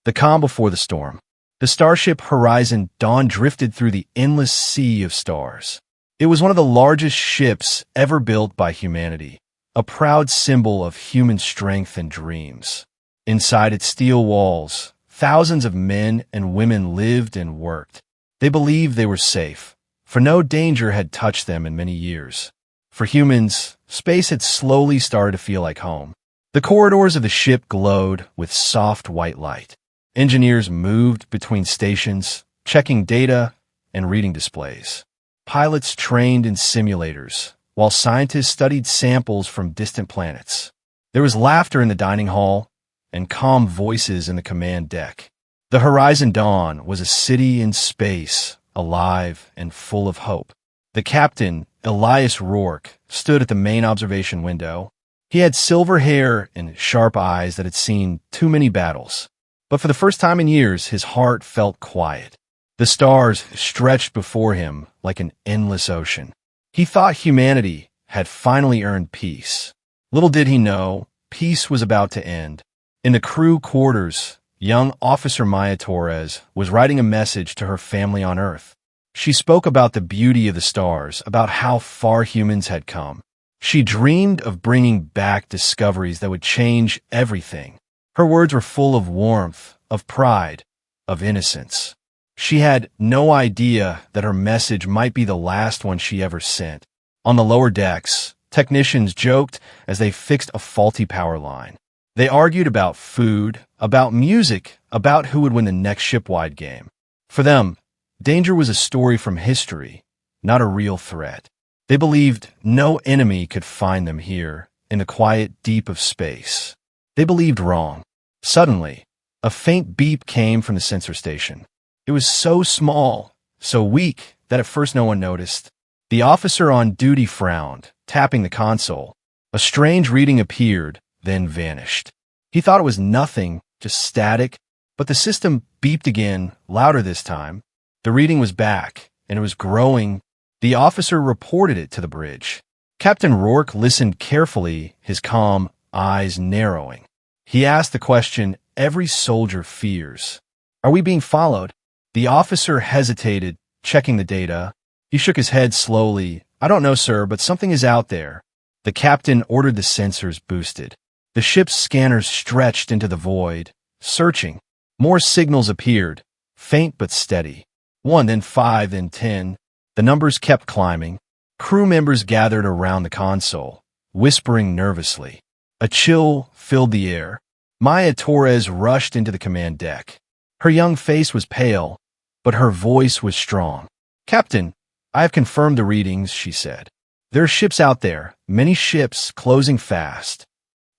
The calm before the storm. The starship Horizon Dawn drifted through the endless sea of stars. It was one of the largest ships ever built by humanity, a proud symbol of human strength and dreams. Inside its steel walls, thousands of men and women lived and worked. They believed they were safe, for no danger had touched them in many years. For humans, space had slowly started to feel like home. The corridors of the ship glowed with soft white light. Engineers moved between stations, checking data and reading displays. Pilots trained in simulators, while scientists studied samples from distant planets. There was laughter in the dining hall and calm voices in the command deck. The Horizon Dawn was a city in space, alive and full of hope. The captain, Elias Rourke, stood at the main observation window. He had silver hair and sharp eyes that had seen too many battles. But for the first time in years, his heart felt quiet. The stars stretched before him like an endless ocean. He thought humanity had finally earned peace. Little did he know, peace was about to end. In the crew quarters, young Officer Maya Torres was writing a message to her family on Earth. She spoke about the beauty of the stars, about how far humans had come. She dreamed of bringing back discoveries that would change everything. Her words were full of warmth, of pride, of innocence. She had no idea that her message might be the last one she ever sent. On the lower decks, technicians joked as they fixed a faulty power line. They argued about food, about music, about who would win the next shipwide game. For them, danger was a story from history, not a real threat. They believed no enemy could find them here, in the quiet deep of space. They believed wrong. Suddenly, a faint beep came from the sensor station. It was so small, so weak, that at first no one noticed. The officer on duty frowned, tapping the console. A strange reading appeared, then vanished. He thought it was nothing, just static, but the system beeped again, louder this time. The reading was back, and it was growing. The officer reported it to the bridge. Captain Rourke listened carefully, his calm eyes narrowing. He asked the question every soldier fears. Are we being followed? The officer hesitated, checking the data. He shook his head slowly. I don't know, sir, but something is out there. The captain ordered the sensors boosted. The ship's scanners stretched into the void, searching. More signals appeared, faint but steady. 1, then 5, then 10. The numbers kept climbing. Crew members gathered around the console, whispering nervously. A chill filled the air. Maya Torres rushed into the command deck. Her young face was pale, but her voice was strong. Captain, I have confirmed the readings, she said. There are ships out there, many ships closing fast.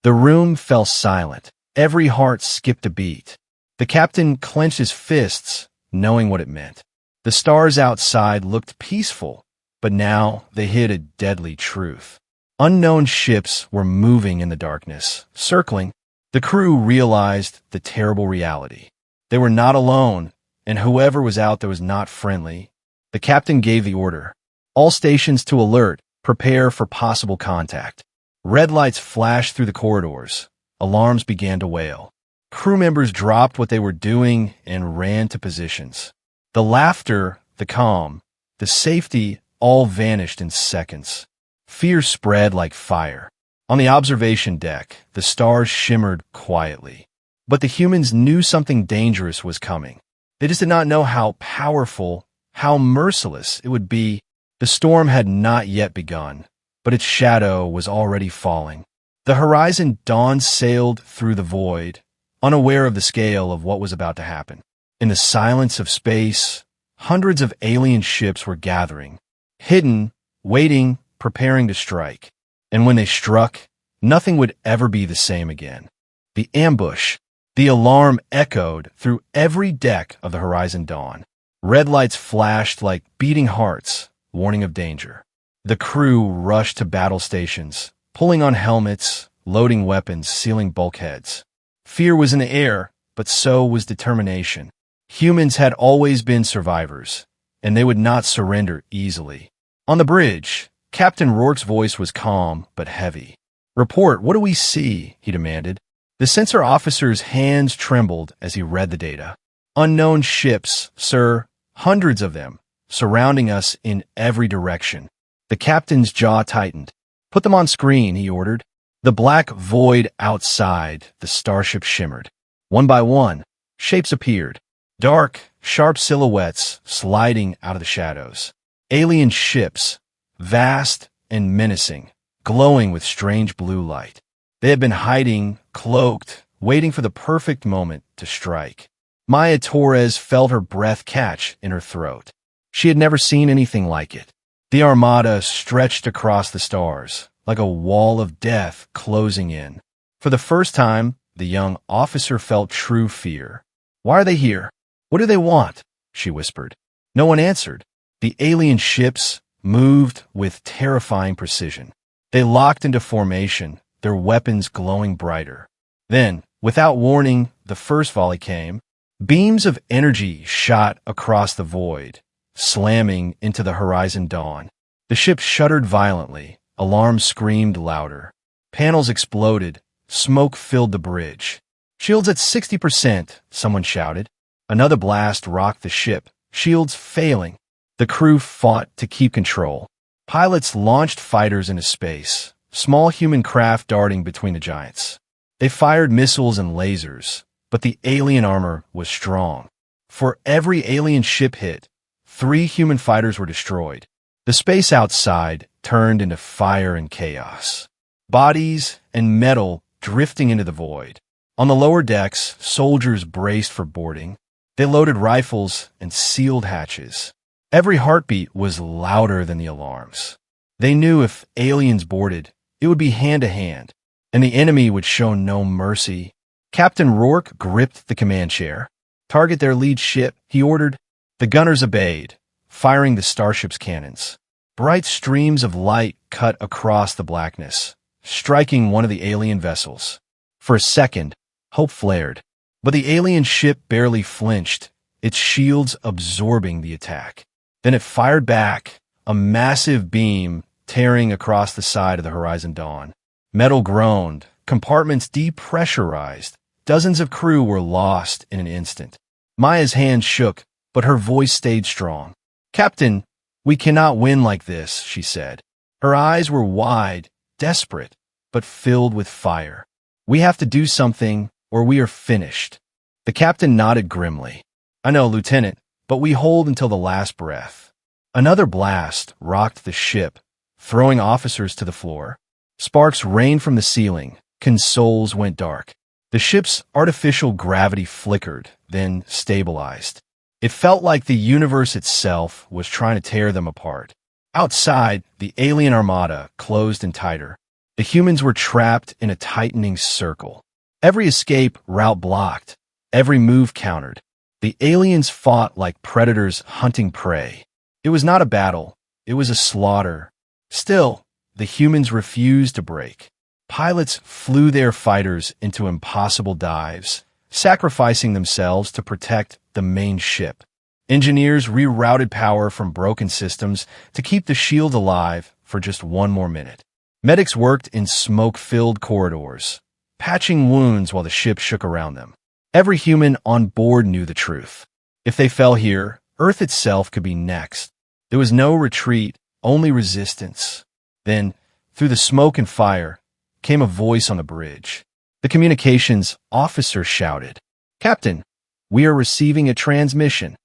The room fell silent. Every heart skipped a beat. The captain clenched his fists, knowing what it meant. The stars outside looked peaceful, but now they hid a deadly truth. Unknown ships were moving in the darkness, circling. The crew realized the terrible reality. They were not alone, and whoever was out there was not friendly. The captain gave the order. All stations to alert, prepare for possible contact. Red lights flashed through the corridors. Alarms began to wail. Crew members dropped what they were doing and ran to positions. The laughter, the calm, the safety all vanished in seconds. Fear spread like fire. On the observation deck, the stars shimmered quietly. But the humans knew something dangerous was coming. They just did not know how powerful, how merciless it would be. The storm had not yet begun, but its shadow was already falling. The Horizon Dawn sailed through the void, unaware of the scale of what was about to happen. In the silence of space, hundreds of alien ships were gathering, hidden, waiting, preparing to strike. And when they struck, nothing would ever be the same again. The ambush, the alarm echoed through every deck of the Horizon Dawn. Red lights flashed like beating hearts, warning of danger. The crew rushed to battle stations, pulling on helmets, loading weapons, sealing bulkheads. Fear was in the air, but so was determination. Humans had always been survivors, and they would not surrender easily. On the bridge, Captain Rourke's voice was calm but heavy. Report, what do we see? He demanded. The sensor officer's hands trembled as he read the data. Unknown ships, sir, hundreds of them, surrounding us in every direction. The captain's jaw tightened. Put them on screen, he ordered. The black void outside the starship shimmered. One by one, shapes appeared. Dark, sharp silhouettes sliding out of the shadows. Alien ships, vast and menacing, glowing with strange blue light. They had been hiding, cloaked, waiting for the perfect moment to strike. Maya Torres felt her breath catch in her throat. She had never seen anything like it. The Armada stretched across the stars, like a wall of death closing in. For the first time, the young officer felt true fear. Why are they here? What do they want? She whispered. No one answered. The alien ships moved with terrifying precision. They locked into formation, their weapons glowing brighter. Then, without warning, the first volley came. Beams of energy shot across the void, slamming into the horizon dawn. The ship shuddered violently. Alarms screamed louder. Panels exploded. Smoke filled the bridge. Shields at 60%, someone shouted. Another blast rocked the ship, shields failing. The crew fought to keep control. Pilots launched fighters into space, small human craft darting between the giants. They fired missiles and lasers, but the alien armor was strong. For every alien ship hit, 3 human fighters were destroyed. The space outside turned into fire and chaos. Bodies and metal drifting into the void. On the lower decks, soldiers braced for boarding. They loaded rifles and sealed hatches. Every heartbeat was louder than the alarms. They knew if aliens boarded, it would be hand-to-hand, and the enemy would show no mercy. Captain Rourke gripped the command chair. Target their lead ship, he ordered. The gunners obeyed, firing the starship's cannons. Bright streams of light cut across the blackness, striking one of the alien vessels. For a second, hope flared, but the alien ship barely flinched, its shields absorbing the attack. Then it fired back, a massive beam tearing across the side of the Horizon Dawn. Metal groaned, compartments depressurized. Dozens of crew were lost in an instant. Maya's hand shook, but her voice stayed strong. Captain, we cannot win like this, she said. Her eyes were wide, desperate, but filled with fire. We have to do something, or we are finished. The captain nodded grimly. I know, Lieutenant, but we hold until the last breath. Another blast rocked the ship, throwing officers to the floor. Sparks rained from the ceiling. Consoles went dark. The ship's artificial gravity flickered, then stabilized. It felt like the universe itself was trying to tear them apart. Outside, the Alien Armada closed in tighter. The humans were trapped in a tightening circle. Every escape route blocked, every move countered. The aliens fought like predators hunting prey. It was not a battle, it was a slaughter. Still, the humans refused to break. Pilots flew their fighters into impossible dives, sacrificing themselves to protect the main ship. Engineers rerouted power from broken systems to keep the shield alive for just one more minute. Medics worked in smoke-filled corridors, patching wounds while the ship shook around them. Every human on board knew the truth. If they fell here, Earth itself could be next. There was no retreat, only resistance. Then, through the smoke and fire, came a voice on the bridge. The communications officer shouted, Captain, we are receiving a transmission.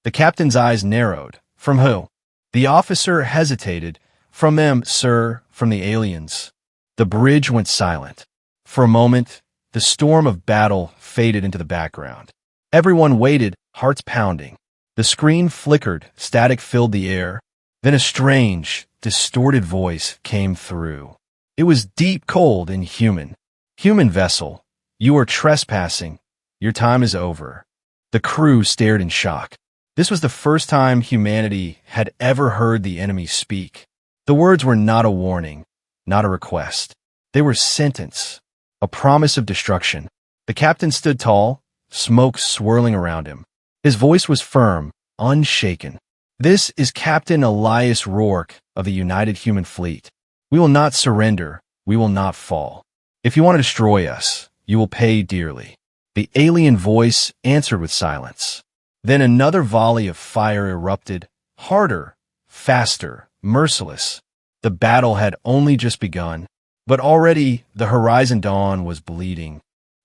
The captain's eyes narrowed. From who? The officer hesitated. From them, sir, from the aliens. The bridge went silent. For a moment, the storm of battle faded into the background. Everyone waited, hearts pounding. The screen flickered, static filled the air. Then a strange, distorted voice came through. It was deep, cold, and human. Human vessel, you are trespassing. Your time is over. The crew stared in shock. This was the first time humanity had ever heard the enemy speak. The words were not a warning, not a request. They were sentence, a promise of destruction. The captain stood tall, smoke swirling around him. His voice was firm, unshaken. This is Captain Elias Rourke of the United Human Fleet. We will not surrender. We will not fall. If you want to destroy us, You will pay dearly." The alien voice answered with silence. Then another volley of fire erupted, harder, faster, merciless. The battle had only just begun, but already the horizon dawn was bleeding.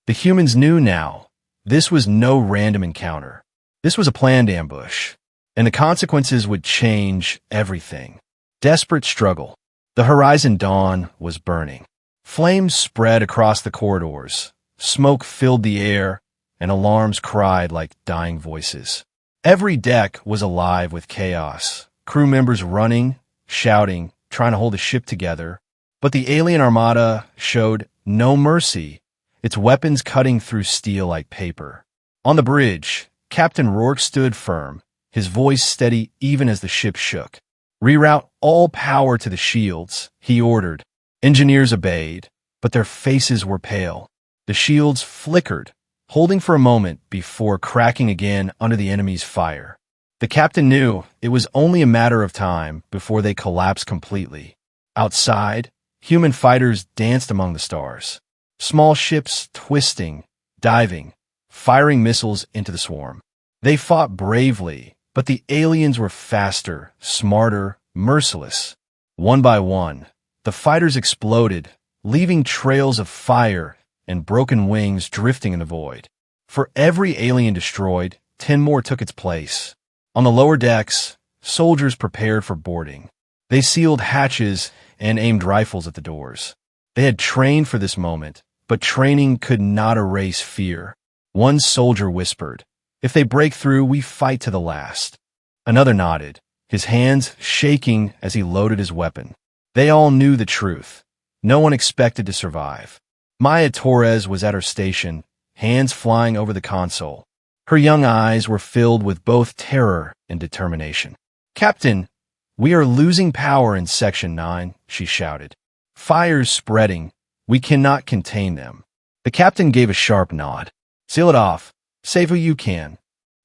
The humans knew now, this was no random encounter. This was a planned ambush, and the consequences would change everything. Desperate struggle. The horizon dawn was burning. Flames spread across the corridors. Smoke filled the air, and alarms cried like dying voices. Every deck was alive with chaos. Crew members running, shouting, trying to hold the ship together. But the Alien Armada showed no mercy, its weapons cutting through steel like paper. On the bridge, Captain Rourke stood firm, his voice steady even as the ship shook. "Reroute all power to the shields," he ordered. Engineers obeyed, but their faces were pale. The shields flickered, holding for a moment before cracking again under the enemy's fire. The captain knew it was only a matter of time before they collapsed completely. Outside, human fighters danced among the stars. Small ships twisting, diving, firing missiles into the swarm. They fought bravely, but the aliens were faster, smarter, merciless. One by one, the fighters exploded, leaving trails of fire and broken wings drifting in the void. For every alien destroyed, 10 more took its place. On the lower decks, soldiers prepared for boarding. They sealed hatches and aimed rifles at the doors. They had trained for this moment, but training could not erase fear. One soldier whispered, "If they break through, we fight to the last." Another nodded, his hands shaking as he loaded his weapon. They all knew the truth. No one expected to survive. Maya Torres was at her station, hands flying over the console. Her young eyes were filled with both terror and determination. "Captain, we are losing power in Section 9, she shouted. "Fires spreading. We cannot contain them." The captain gave a sharp nod. "Seal it off. Save who you can."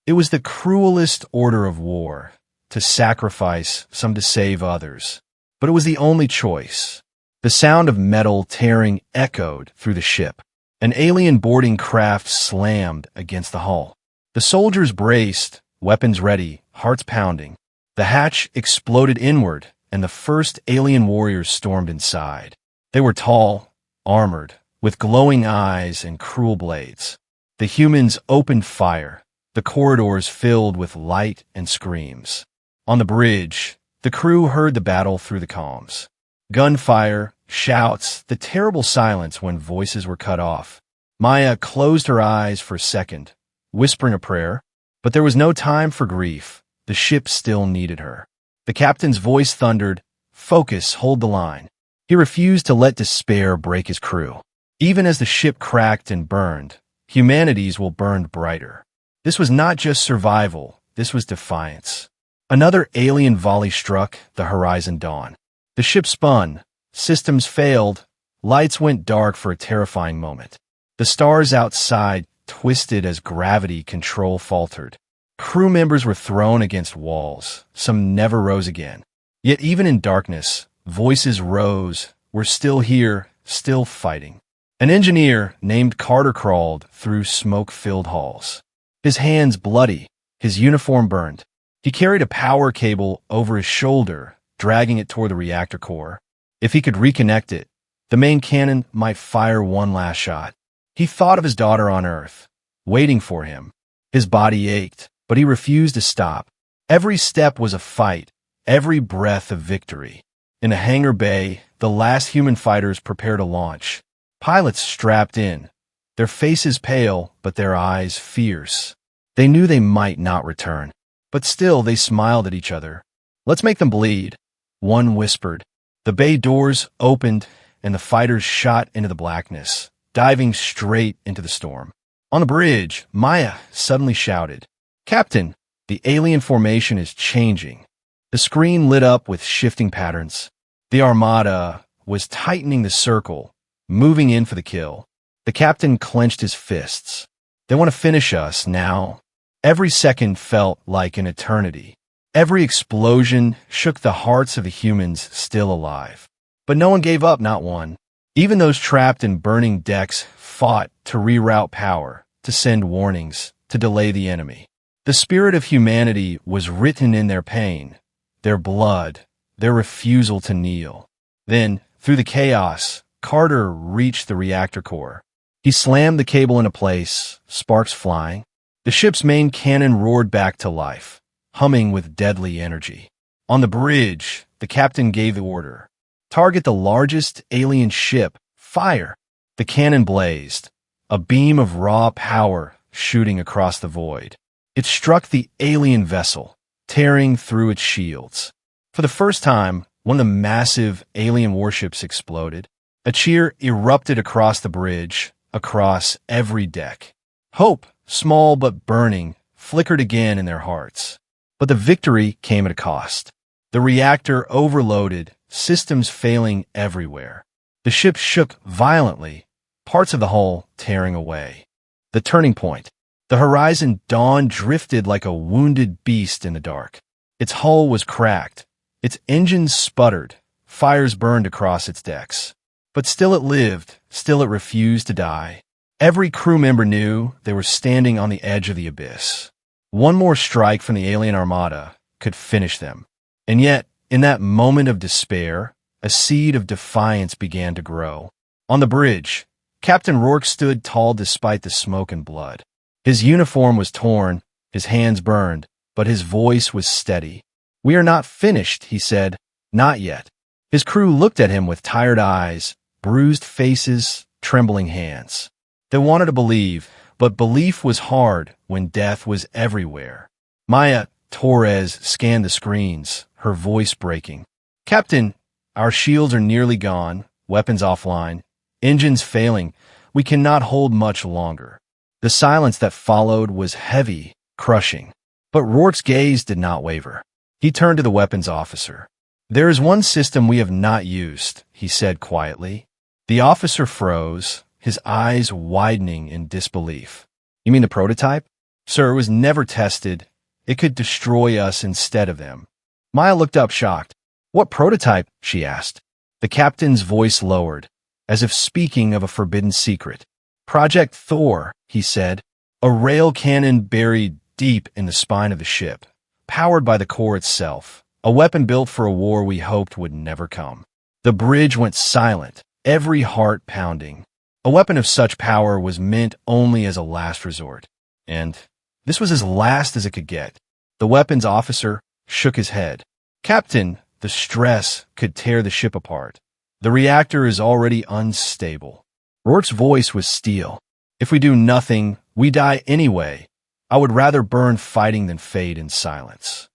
It was the cruelest order of war, to sacrifice some to save others. But it was the only choice. The sound of metal tearing echoed through the ship. An alien boarding craft slammed against the hull. The soldiers braced, weapons ready, hearts pounding. The hatch exploded inward, and the first alien warriors stormed inside. They were tall, armored, with glowing eyes and cruel blades. The humans opened fire, the corridors filled with light and screams. On the bridge, the crew heard the battle through the comms. Gunfire, shouts, the terrible silence when voices were cut off. Maya closed her eyes for a second, whispering a prayer, but there was no time for grief. The ship still needed her. The captain's voice thundered, "Focus, hold the line." He refused to let despair break his crew. Even as the ship cracked and burned, humanity's will burn brighter. This was not just survival, this was defiance. Another alien volley struck the horizon dawn. The ship spun, systems failed, lights went dark for a terrifying moment. The stars outside twisted as gravity control faltered. Crew members were thrown against walls, some never rose again. Yet even in darkness, voices rose, "We're still here, still fighting." An engineer named Carter crawled through smoke-filled halls. His hands bloody, his uniform burned. He carried a power cable over his shoulder, dragging it toward the reactor core. If he could reconnect it, the main cannon might fire one last shot. He thought of his daughter on Earth, waiting for him. His body ached, but he refused to stop. Every step was a fight, every breath a victory. In a hangar bay, the last human fighters prepared to launch. Pilots strapped in, their faces pale, but their eyes fierce. They knew they might not return, but still they smiled at each other. "Let's make them bleed," one whispered. The bay doors opened, and the fighters shot into the blackness, diving straight into the storm. On the bridge, Maya suddenly shouted, "Captain, the alien formation is changing." The screen lit up with shifting patterns. The Armada was tightening the circle, moving in for the kill. The captain clenched his fists. "They want to finish us now." Every second felt like an eternity. Every explosion shook the hearts of the humans still alive. But no one gave up, not one. Even those trapped in burning decks fought to reroute power, to send warnings, to delay the enemy. The spirit of humanity was written in their pain, their blood, their refusal to kneel. Then, through the chaos, Carter reached the reactor core. He slammed the cable into place, sparks flying. The ship's main cannon roared back to life, humming with deadly energy. On the bridge, the captain gave the order. Target the largest alien ship. Fire! The cannon blazed, a beam of raw power shooting across the void. It struck the alien vessel, tearing through its shields. For the first time, one of the massive alien warships exploded. A cheer erupted across the bridge, across every deck. Hope, small but burning, flickered again in their hearts. But the victory came at a cost. The reactor overloaded, systems failing everywhere. The ship shook violently, parts of the hull tearing away. The turning point. The Horizon Dawn drifted like a wounded beast in the dark. Its hull was cracked. Its engines sputtered. Fires burned across its decks. But still it lived. Still it refused to die. Every crew member knew they were standing on the edge of the abyss. One more strike from the Alien Armada could finish them. And yet, in that moment of despair, a seed of defiance began to grow. On the bridge, Captain Rourke stood tall despite the smoke and blood. His uniform was torn, his hands burned, but his voice was steady. "We are not finished," he said. "Not yet." His crew looked at him with tired eyes, bruised faces, trembling hands. They wanted to believe, but belief was hard when death was everywhere. Maya Torres scanned the screens, her voice breaking. "Captain, our shields are nearly gone, weapons offline, engines failing. We cannot hold much longer." The silence that followed was heavy, crushing. But Rourke's gaze did not waver. He turned to the weapons officer. "There is one system we have not used," he said quietly. The officer froze, his eyes widening in disbelief. "You mean the prototype?" "Sir, it was never tested. It could destroy us instead of them." Maya looked up shocked. "What prototype?" she asked. The captain's voice lowered, as if speaking of a forbidden secret. "Project Thor," he said, "a rail cannon buried deep in the spine of the ship, powered by the core itself, a weapon built for a war we hoped would never come." The bridge went silent, every heart pounding. A weapon of such power was meant only as a last resort. And this was as last as it could get. The weapons officer shook his head. "Captain, the stress could tear the ship apart. The reactor is already unstable." Rourke's voice was steel. "If we do nothing, we die anyway. I would rather burn fighting than fade in silence."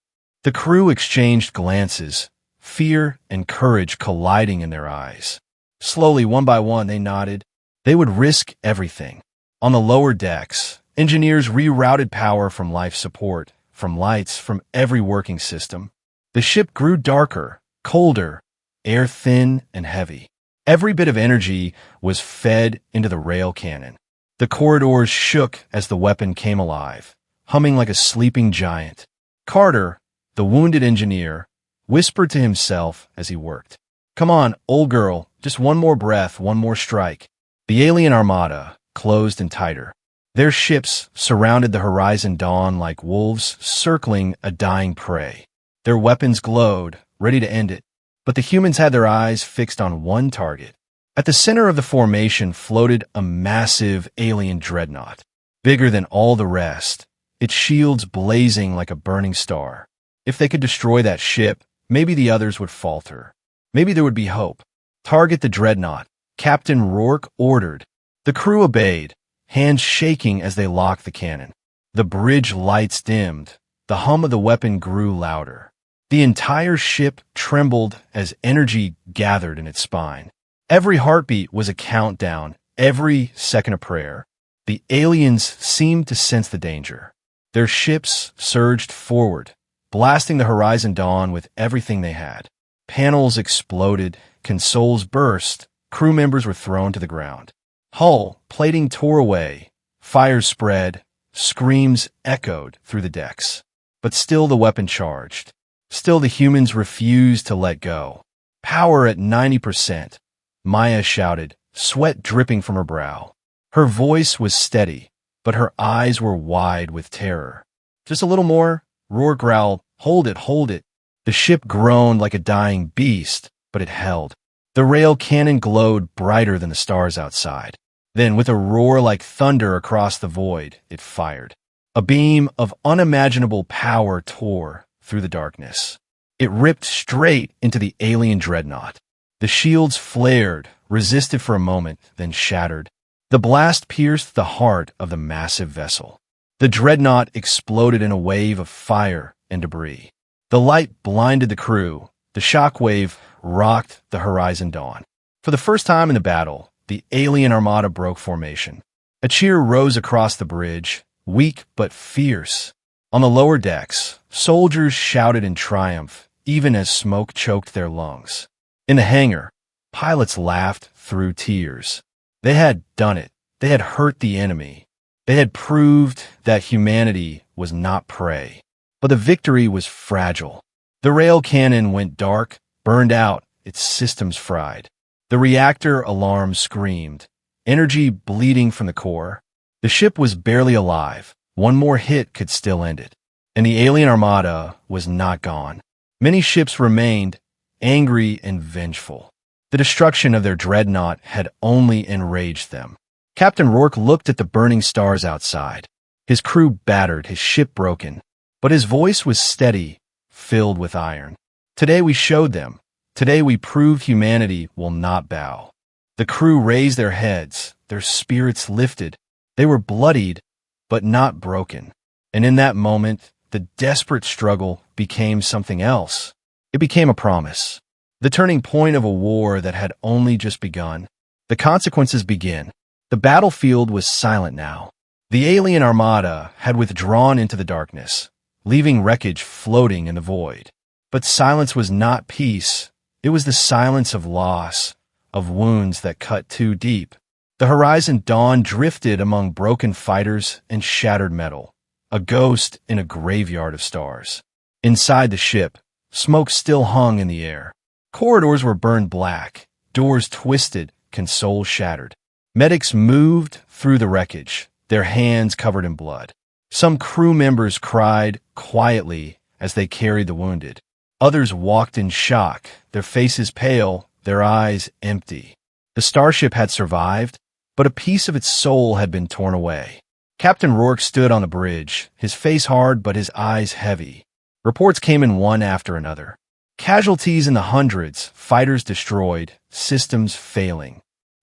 The crew exchanged glances, fear and courage colliding in their eyes. Slowly, one by one, they nodded. They would risk everything. On the lower decks, engineers rerouted power from life support, from lights, from every working system. The ship grew darker, colder, air thin and heavy. Every bit of energy was fed into the rail cannon. The corridors shook as the weapon came alive, humming like a sleeping giant. Carter, the wounded engineer, whispered to himself as he worked. "Come on, old girl, just one more breath, one more strike." The Alien Armada closed in tighter. Their ships surrounded the Horizon Dawn like wolves circling a dying prey. Their weapons glowed, ready to end it. But the humans had their eyes fixed on one target. At the center of the formation floated a massive alien dreadnought, bigger than all the rest, its shields blazing like a burning star. If they could destroy that ship, maybe the others would falter. Maybe there would be hope. "Target the dreadnought," Captain Rourke ordered. The crew obeyed, hands shaking as they locked the cannon. The bridge lights dimmed. The hum of the weapon grew louder. The entire ship trembled as energy gathered in its spine. Every heartbeat was a countdown, every second a prayer. The aliens seemed to sense the danger. Their ships surged forward, blasting the Horizon Dawn with everything they had. Panels exploded, consoles burst, crew members were thrown to the ground. Hull plating tore away, fires spread, screams echoed through the decks. But still the weapon charged. Still the humans refused to let go. Power at 90%, Maya shouted, sweat dripping from her brow. Her voice was steady, but her eyes were wide with terror. Just a little more, Rourke growled. Hold it, hold it. The ship groaned like a dying beast, but it held. The rail cannon glowed brighter than the stars outside. Then, with a roar like thunder across the void, it fired. A beam of unimaginable power tore through the darkness. It ripped straight into the alien dreadnought. The shields flared, resisted for a moment, then shattered. The blast pierced the heart of the massive vessel. The dreadnought exploded in a wave of fire and debris. The light blinded the crew. The shockwave rocked the Horizon Dawn. For the first time in the battle, the Alien Armada broke formation. A cheer rose across the bridge, weak but fierce. On the lower decks, soldiers shouted in triumph, even as smoke choked their lungs. In the hangar, pilots laughed through tears. They had done it. They had hurt the enemy. They had proved that humanity was not prey. But the victory was fragile. The rail cannon went dark, burned out, its systems fried. The reactor alarm screamed, energy bleeding from the core. The ship was barely alive. One more hit could still end it. And the Alien Armada was not gone. Many ships remained, angry and vengeful. The destruction of their dreadnought had only enraged them. Captain Rourke looked at the burning stars outside. His crew battered, his ship broken. But his voice was steady, filled with iron. Today we showed them. Today we proved humanity will not bow. The crew raised their heads, their spirits lifted. They were bloodied, but not broken. And in that moment, the desperate struggle became something else. It became a promise. The turning point of a war that had only just begun. The consequences begin. The battlefield was silent now. The Alien Armada had withdrawn into the darkness, leaving wreckage floating in the void. But silence was not peace. It was the silence of loss, of wounds that cut too deep. The Horizon Dawn drifted among broken fighters and shattered metal, a ghost in a graveyard of stars. Inside the ship, smoke still hung in the air. Corridors were burned black, doors twisted, consoles shattered. Medics moved through the wreckage, their hands covered in blood. Some crew members cried quietly as they carried the wounded. Others walked in shock, their faces pale, their eyes empty. The starship had survived, but a piece of its soul had been torn away. Captain Rourke stood on the bridge, his face hard but his eyes heavy. Reports came in one after another. Casualties in the hundreds, fighters destroyed, systems failing.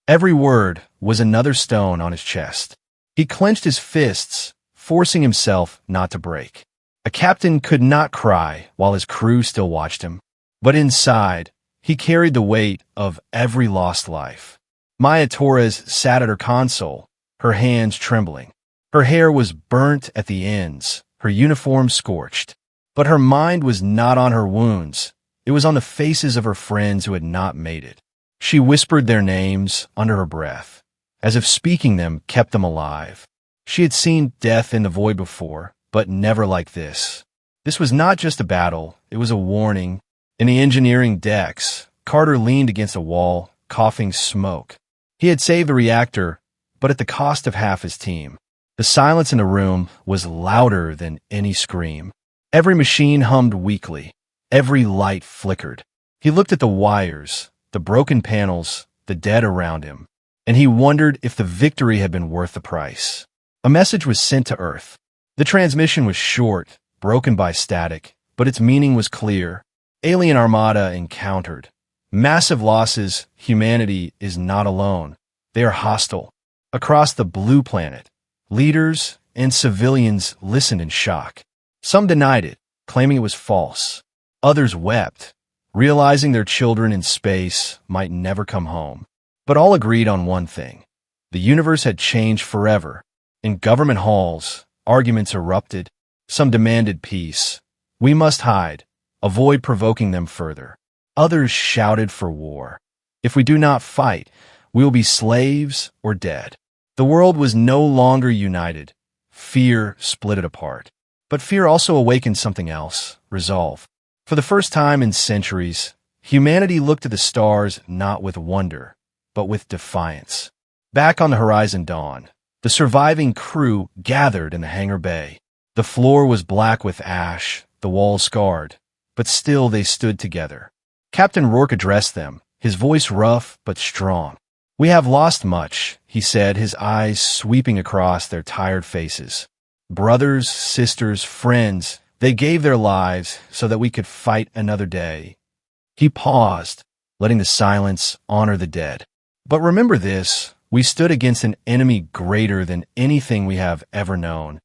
Every word was another stone on his chest. He clenched his fists, forcing himself not to break. A captain could not cry while his crew still watched him. But inside, he carried the weight of every lost life. Maya Torres sat at her console, her hands trembling. Her hair was burnt at the ends, her uniform scorched. But her mind was not on her wounds. It was on the faces of her friends who had not made it. She whispered their names under her breath, as if speaking them kept them alive. She had seen death in the void before, but never like this. This was not just a battle, it was a warning. In the engineering decks, Carter leaned against a wall, coughing smoke. He had saved the reactor, but at the cost of half his team. The silence in the room was louder than any scream. Every machine hummed weakly. Every light flickered. He looked at the wires, the broken panels, the dead around him, and he wondered if the victory had been worth the price. A message was sent to Earth. The transmission was short, broken by static, but its meaning was clear. Alien Armada encountered. Massive losses. Humanity is not alone. They are hostile. Across the blue planet, leaders and civilians listened in shock. Some denied it, claiming it was false. Others wept, realizing their children in space might never come home. But all agreed on one thing. The universe had changed forever. In government halls, arguments erupted. Some demanded peace. We must hide, avoid provoking them further. Others shouted for war. If we do not fight, we will be slaves or dead. The world was no longer united. Fear split it apart. But fear also awakened something else, resolve. For the first time in centuries, humanity looked at the stars not with wonder, but with defiance. Back on the Horizon Dawn, the surviving crew gathered in the hangar bay. The floor was black with ash, the walls scarred, but still they stood together. Captain Rourke addressed them, his voice rough but strong. "We have lost much," he said, his eyes sweeping across their tired faces. "Brothers, sisters, friends, they gave their lives so that we could fight another day." He paused, letting the silence honor the dead. "But remember this, we stood against an enemy greater than anything we have ever known,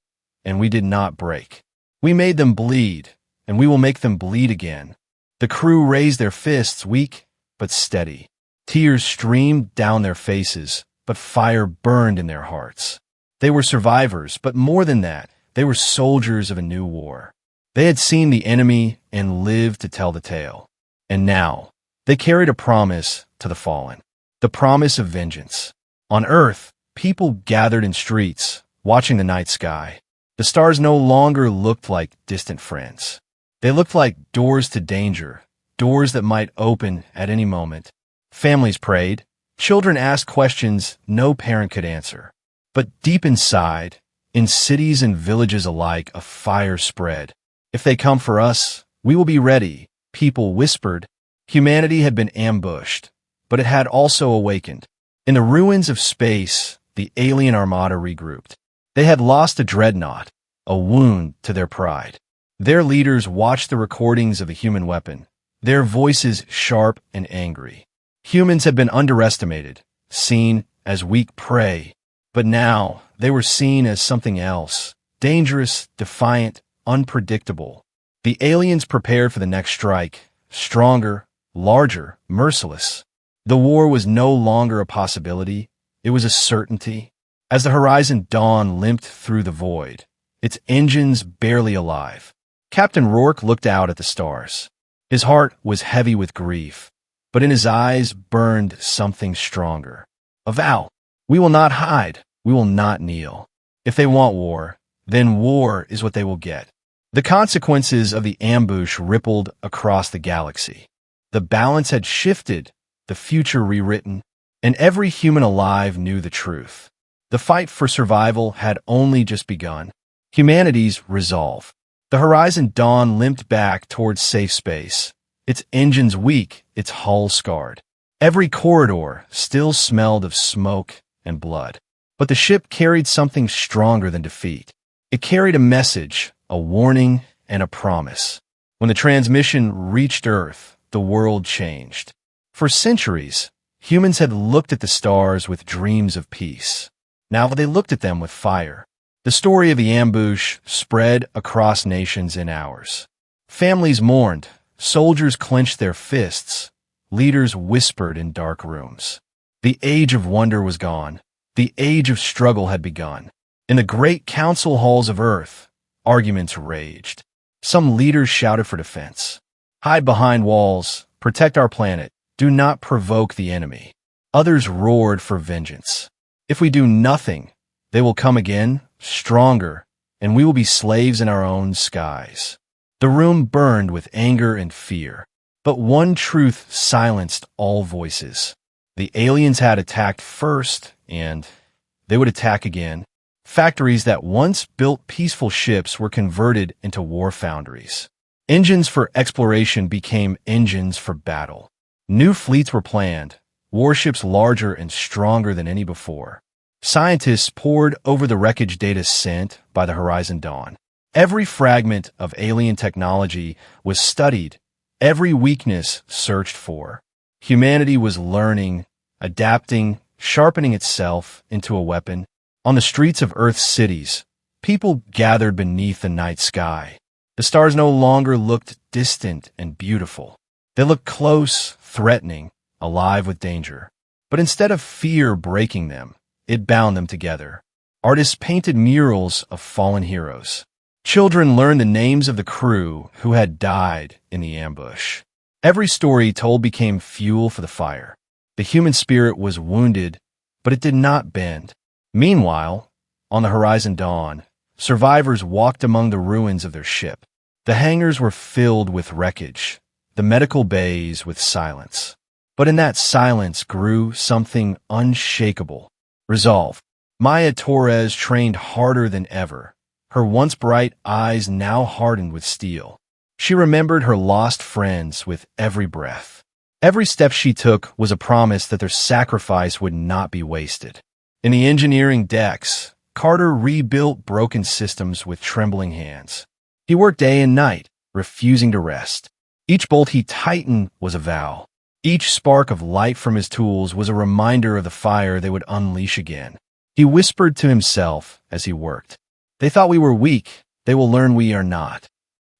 and we did not break. We made them bleed, and we will make them bleed again." The crew raised their fists, weak but steady. Tears streamed down their faces, but fire burned in their hearts. They were survivors, but more than that, they were soldiers of a new war. They had seen the enemy and lived to tell the tale. And now, they carried a promise to the fallen, the promise of vengeance. On Earth, people gathered in streets, watching the night sky. The stars no longer looked like distant friends. They looked like doors to danger, doors that might open at any moment. Families prayed. Children asked questions no parent could answer. But deep inside, in cities and villages alike, a fire spread. "If they come for us, we will be ready," people whispered. Humanity had been ambushed, but it had also awakened. In the ruins of space, the Alien Armada regrouped. They had lost a dreadnought, a wound to their pride. Their leaders watched the recordings of the human weapon, their voices sharp and angry. Humans had been underestimated, seen as weak prey, but now they were seen as something else, dangerous, defiant, unpredictable. The aliens prepared for the next strike, stronger, larger, merciless. The war was no longer a possibility, it was a certainty. As the Horizon Dawn limped through the void, its engines barely alive, Captain Rourke looked out at the stars. His heart was heavy with grief, but in his eyes burned something stronger. A vow. "We will not hide, we will not kneel. If they want war, then war is what they will get." The consequences of the ambush rippled across the galaxy. The balance had shifted, the future rewritten, and every human alive knew the truth. The fight for survival had only just begun. Humanity's resolve. The Horizon Dawn limped back towards safe space, its engines weak, its hull scarred. Every corridor still smelled of smoke and blood. But the ship carried something stronger than defeat. It carried a message, a warning, and a promise. When the transmission reached Earth, the world changed. For centuries, humans had looked at the stars with dreams of peace. Now they looked at them with fire. The story of the ambush spread across nations in hours. Families mourned, soldiers clenched their fists, leaders whispered in dark rooms. The age of wonder was gone. The age of struggle had begun. In the great council halls of Earth, arguments raged. Some leaders shouted for defense. "Hide behind walls, protect our planet, do not provoke the enemy." Others roared for vengeance. "If we do nothing, they will come again, stronger, and we will be slaves in our own skies." The room burned with anger and fear. But one truth silenced all voices. The aliens had attacked first, and they would attack again. Factories that once built peaceful ships were converted into war foundries. Engines for exploration became engines for battle. New fleets were planned, warships larger and stronger than any before. Scientists pored over the wreckage data sent by the Horizon Dawn. Every fragment of alien technology was studied, every weakness searched for. Humanity was learning, adapting, sharpening itself into a weapon. On the streets of Earth's cities, people gathered beneath the night sky. The stars no longer looked distant and beautiful. They looked close, threatening, alive with danger. But instead of fear breaking them, it bound them together. Artists painted murals of fallen heroes. Children learned the names of the crew who had died in the ambush. Every story told became fuel for the fire. The human spirit was wounded, but it did not bend. Meanwhile, on the Horizon Dawn, survivors walked among the ruins of their ship. The hangars were filled with wreckage, the medical bays with silence. But in that silence grew something unshakable. Resolve. Maya Torres trained harder than ever, her once bright eyes now hardened with steel. She remembered her lost friends with every breath. Every step she took was a promise that their sacrifice would not be wasted. In the engineering decks, Carter rebuilt broken systems with trembling hands. He worked day and night, refusing to rest. Each bolt he tightened was a vow. Each spark of light from his tools was a reminder of the fire they would unleash again. He whispered to himself as he worked, "They thought we were weak. They will learn we are not."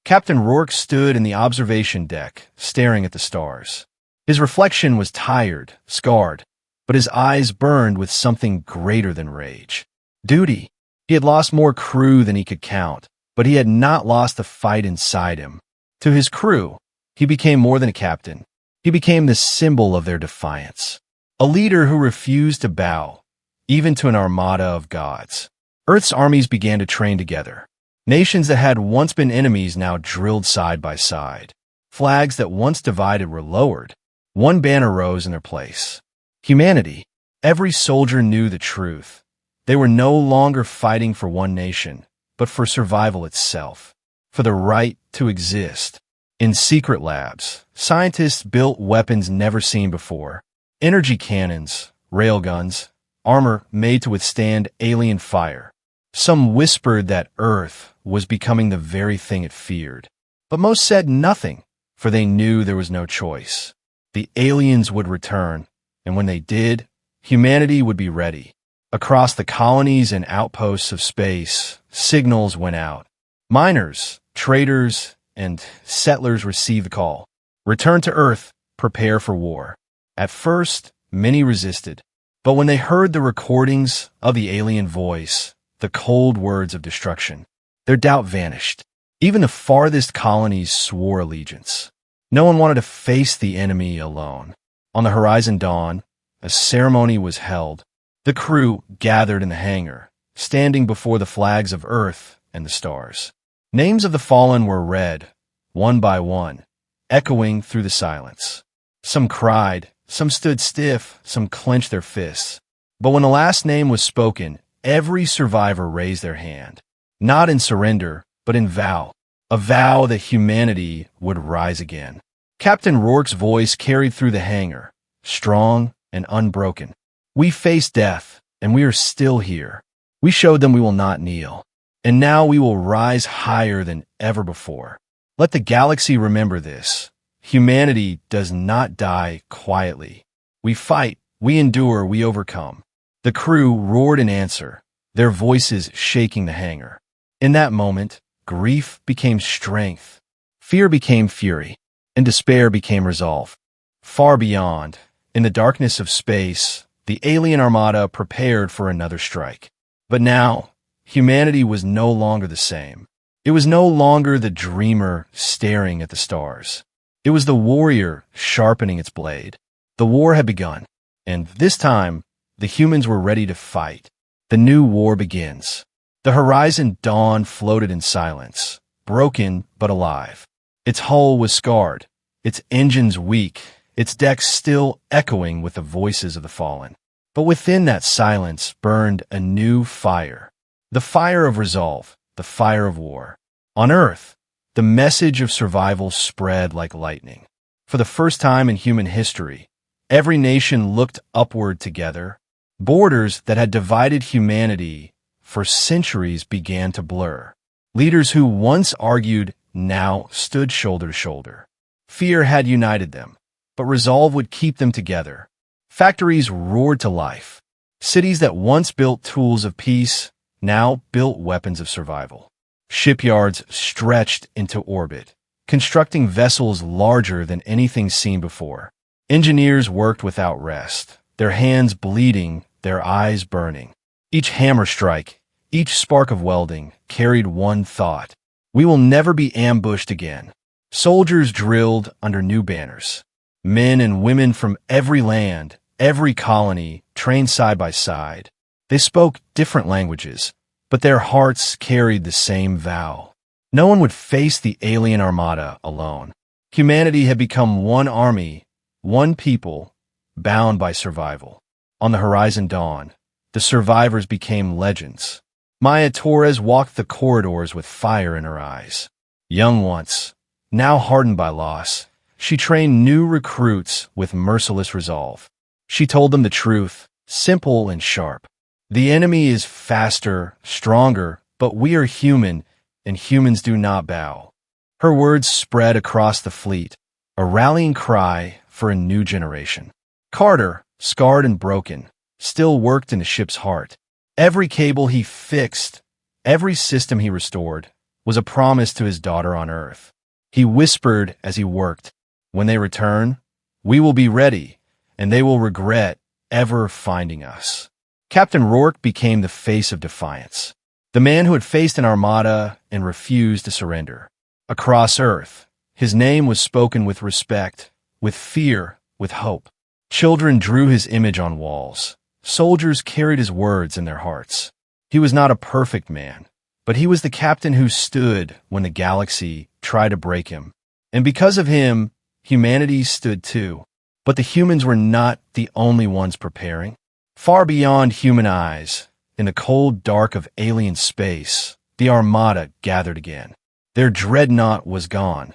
Captain Rourke stood in the observation deck, staring at the stars. His reflection was tired, scarred, but his eyes burned with something greater than rage. Duty. He had lost more crew than he could count, but he had not lost the fight inside him. To his crew, he became more than a captain. He became the symbol of their defiance. A leader who refused to bow, even to an armada of gods. Earth's armies began to train together. Nations that had once been enemies now drilled side by side. Flags that once divided were lowered. One banner rose in their place. Humanity. Every soldier knew the truth. They were no longer fighting for one nation, but for survival itself, for the right to exist. In secret labs, scientists built weapons never seen before. Energy cannons, railguns, armor made to withstand alien fire. Some whispered that Earth was becoming the very thing it feared. But most said nothing, for they knew there was no choice. The aliens would return, and when they did, humanity would be ready. Across the colonies and outposts of space, signals went out. Miners, traders, and settlers received the call. Return to Earth, prepare for war. At first, many resisted, but when they heard the recordings of the alien voice, the cold words of destruction, their doubt vanished. Even the farthest colonies swore allegiance. No one wanted to face the enemy alone. On the horizon dawn, a ceremony was held. The crew gathered in the hangar, standing before the flags of Earth and the stars. Names of the fallen were read, one by one, echoing through the silence. Some cried, some stood stiff, some clenched their fists. But when the last name was spoken, every survivor raised their hand, not in surrender, but in vow, a vow that humanity would rise again. Captain Rourke's voice carried through the hangar, strong and unbroken. We faced death, and we are still here. We showed them we will not kneel, and now we will rise higher than ever before. Let the galaxy remember this. Humanity does not die quietly. We fight, we endure, we overcome. The crew roared in answer, their voices shaking the hangar. In that moment, grief became strength, fear became fury, and despair became resolve. Far beyond, in the darkness of space, the Alien Armada prepared for another strike. But now, humanity was no longer the same. It was no longer the dreamer staring at the stars. It was the warrior sharpening its blade. The war had begun, and this time, the humans were ready to fight. The new war begins. The horizon dawn floated in silence, broken but alive. Its hull was scarred, its engines weak, its decks still echoing with the voices of the fallen. But within that silence burned a new fire. The fire of resolve, the fire of war. On Earth, the message of survival spread like lightning. For the first time in human history, every nation looked upward together. Borders that had divided humanity for centuries began to blur. Leaders who once argued now stood shoulder to shoulder. Fear had united them, but resolve would keep them together. Factories roared to life. Cities that once built tools of peace now built weapons of survival. Shipyards stretched into orbit, constructing vessels larger than anything seen before. Engineers worked without rest, their hands bleeding, their eyes burning. Each hammer strike, each spark of welding, carried one thought. We will never be ambushed again. Soldiers drilled under new banners. Men and women from every land, every colony, trained side by side. They spoke different languages, but their hearts carried the same vow. No one would face the Alien Armada alone. Humanity had become one army, one people, bound by survival. On the horizon dawn, the survivors became legends. Maya Torres walked the corridors with fire in her eyes. Young once, now hardened by loss, she trained new recruits with merciless resolve. She told them the truth, simple and sharp. The enemy is faster, stronger, but we are human, and humans do not bow. Her words spread across the fleet, a rallying cry for a new generation. Carter, scarred and broken, still worked in the ship's heart. Every cable he fixed, every system he restored, was a promise to his daughter on Earth. He whispered as he worked, "When they return, we will be ready, and they will regret ever finding us." Captain Rourke became the face of defiance, the man who had faced an armada and refused to surrender. Across Earth, his name was spoken with respect, with fear, with hope. Children drew his image on walls. Soldiers carried his words in their hearts. He was not a perfect man, but he was the captain who stood when the galaxy tried to break him. And because of him, humanity stood too. But the humans were not the only ones preparing. Far beyond human eyes, in the cold dark of alien space, the Armada gathered again. Their dreadnought was gone,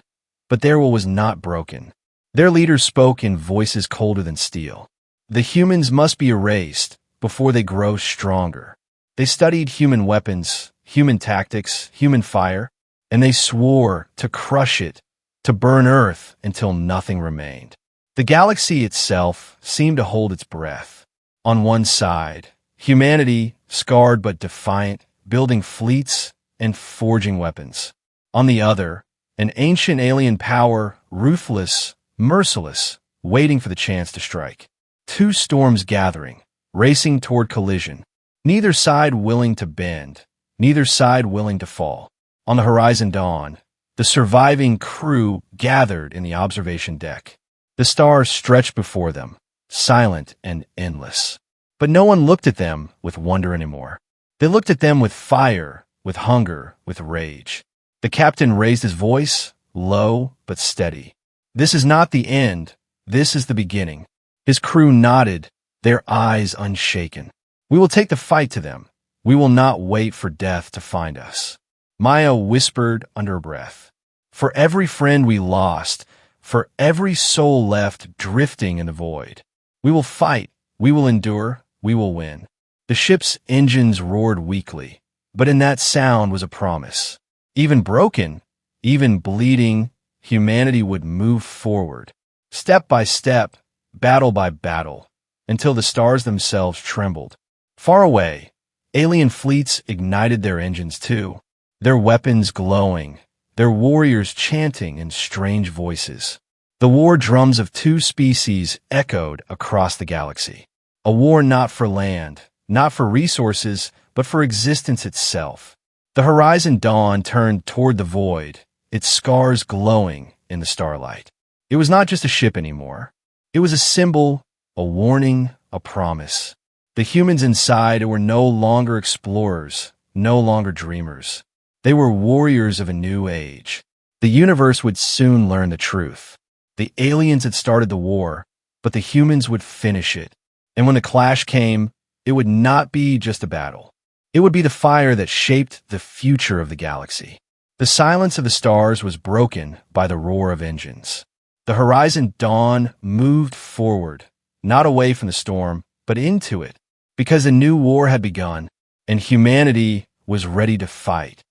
but their will was not broken. Their leaders spoke in voices colder than steel. The humans must be erased before they grow stronger. They studied human weapons, human tactics, human fire, and they swore to crush it, to burn Earth until nothing remained. The galaxy itself seemed to hold its breath. On one side, humanity, scarred but defiant, building fleets and forging weapons. On the other, an ancient alien power, ruthless, merciless, waiting for the chance to strike. Two storms gathering, racing toward collision. Neither side willing to bend, neither side willing to fall. On the horizon dawn, the surviving crew gathered in the observation deck. The stars stretched before them, silent and endless. But no one looked at them with wonder anymore. They looked at them with fire, with hunger, with rage. The captain raised his voice, low but steady. "This is not the end. This is the beginning." His crew nodded, their eyes unshaken. "We will take the fight to them. We will not wait for death to find us." Maya whispered under her breath, "For every friend we lost, for every soul left drifting in the void, we will fight, we will endure, we will win." The ship's engines roared weakly, but in that sound was a promise. Even broken, even bleeding, humanity would move forward, step by step, battle by battle, until the stars themselves trembled. Far away, alien fleets ignited their engines too, their weapons glowing, their warriors chanting in strange voices. The war drums of two species echoed across the galaxy. A war not for land, not for resources, but for existence itself. The horizon dawn turned toward the void, its scars glowing in the starlight. It was not just a ship anymore. It was a symbol, a warning, a promise. The humans inside were no longer explorers, no longer dreamers. They were warriors of a new age. The universe would soon learn the truth. The aliens had started the war, but the humans would finish it. And when the clash came, it would not be just a battle. It would be the fire that shaped the future of the galaxy. The silence of the stars was broken by the roar of engines. The horizon dawn moved forward, not away from the storm, but into it, because a new war had begun, and humanity was ready to fight.